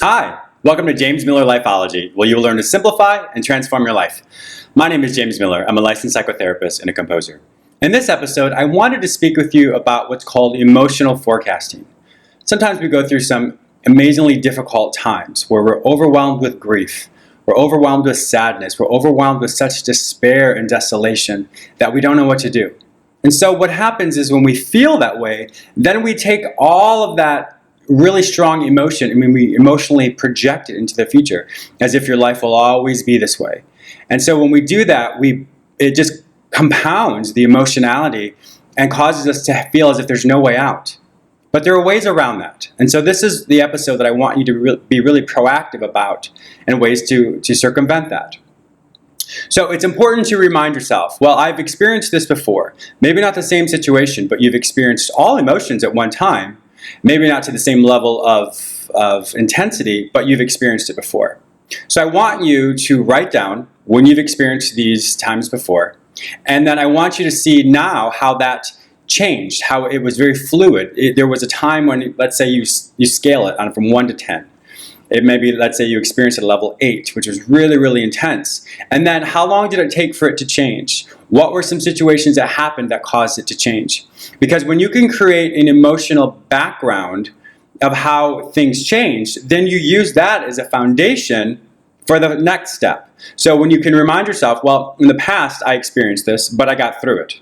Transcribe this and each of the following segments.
Hi, welcome to James Miller Lifeology, where you will learn to simplify and transform your life. My name is James Miller. I'm a licensed psychotherapist and a composer. In this episode, I wanted to speak with you about what's called emotional forecasting. Sometimes we go through some amazingly difficult times where we're overwhelmed with grief, we're overwhelmed with sadness, we're overwhelmed with such despair and desolation that we don't know what to do. And so what happens is when we feel that way, then we take all of that really strong emotion, we emotionally project it into the future as if your life will always be this way. And so when we do that, it just compounds the emotionality and causes us to feel as if there's no way out. But there are ways around that. And so this is the episode that I want you to be really proactive about and ways to circumvent that. So it's important to remind yourself, well, I've experienced this before. Maybe not the same situation, but you've experienced all emotions at one time. Maybe not to the same level of intensity, but you've experienced it before. So I want you to write down when you've experienced these times before, and then I want you to see now how that changed, how it was very fluid. There was a time when, let's say you scale it on from 1 to 10. It may be, let's say you experienced at level 8, which was really, really intense. And then how long did it take for it to change? What were some situations that happened that caused it to change? Because when you can create an emotional background of how things changed, then you use that as a foundation for the next step. So when you can remind yourself, well, in the past I experienced this, but I got through it.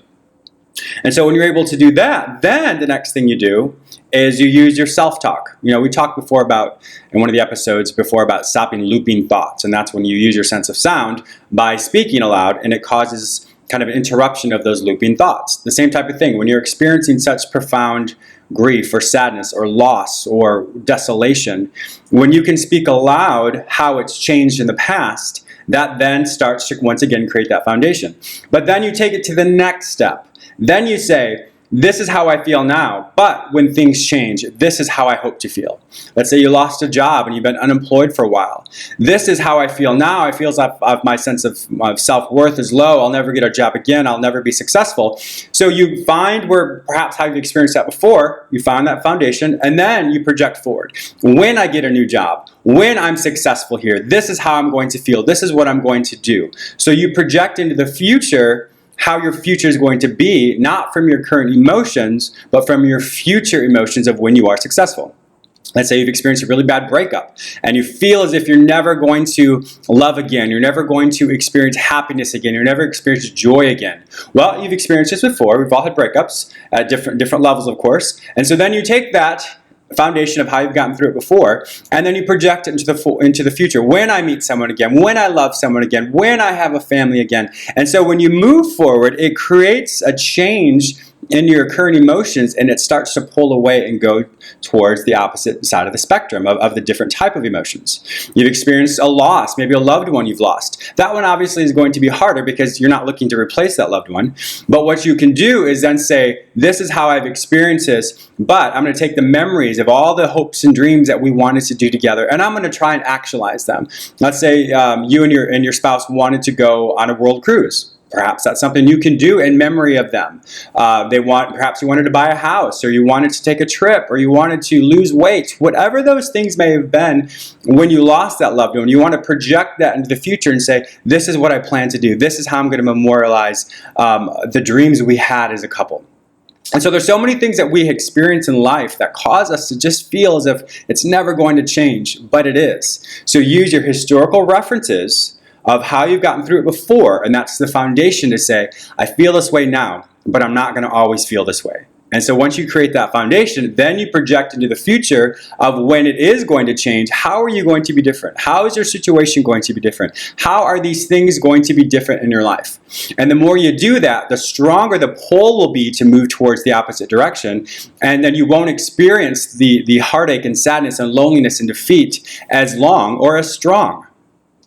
And so when you're able to do that, then the next thing you do is you use your self-talk. We talked before about, in one of the episodes before, about stopping looping thoughts. And that's when you use your sense of sound by speaking aloud, and it causes kind of an interruption of those looping thoughts. The same type of thing, when you're experiencing such profound grief or sadness or loss or desolation, when you can speak aloud how it's changed in the past, that then starts to once again create that foundation. But then you take it to the next step. Then you say, this is how I feel now, but when things change, this is how I hope to feel. Let's say you lost a job and you've been unemployed for a while. This is how I feel now. I feel like my sense of self-worth is low. I'll never get a job again. I'll never be successful. So you find where perhaps how you've experienced that before, you find that foundation, and then you project forward. When I get a new job, when I'm successful here, this is how I'm going to feel. This is what I'm going to do. So you project into the future how your future is going to be, not from your current emotions, but from your future emotions of when you are successful. Let's say you've experienced a really bad breakup, and you feel as if you're never going to love again, you're never going to experience happiness again, you're never experience joy again. Well, you've experienced this before. We've all had breakups at different levels, of course. And so then you take that foundation of how you've gotten through it before, and then you project it into the future. When I meet someone again, when I love someone again, when I have a family again. And so when you move forward, it creates a change in your current emotions, and it starts to pull away and go towards the opposite side of the spectrum of the different type of emotions. You've experienced a loss, maybe a loved one you've lost. That one obviously is going to be harder because you're not looking to replace that loved one. But what you can do is then say, this is how I've experienced this, but I'm going to take the memories of all the hopes and dreams that we wanted to do together, and I'm going to try and actualize them. Let's say you and your spouse wanted to go on a world cruise. Perhaps that's something you can do in memory of them. Perhaps you wanted to buy a house, or you wanted to take a trip, or you wanted to lose weight. Whatever those things may have been when you lost that loved one, you want to project that into the future and say, this is what I plan to do. This is how I'm going to memorialize the dreams we had as a couple. And so there's so many things that we experience in life that cause us to just feel as if it's never going to change, but it is. So use your historical references of how you've gotten through it before, and that's the foundation to say, I feel this way now, but I'm not going to always feel this way. And so once you create that foundation, then you project into the future of when it is going to change. How are you going to be different? How is your situation going to be different? How are these things going to be different in your life? And the more you do that, the stronger the pull will be to move towards the opposite direction. And then you won't experience the heartache and sadness and loneliness and defeat as long or as strong.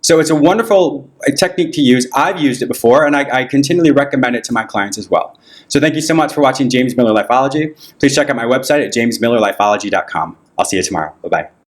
So it's a wonderful technique to use. I've used it before, and I continually recommend it to my clients as well. So thank you so much for watching James Miller Lifeology. Please check out my website at jamesmillerlifeology.com. I'll see you tomorrow. Bye-bye.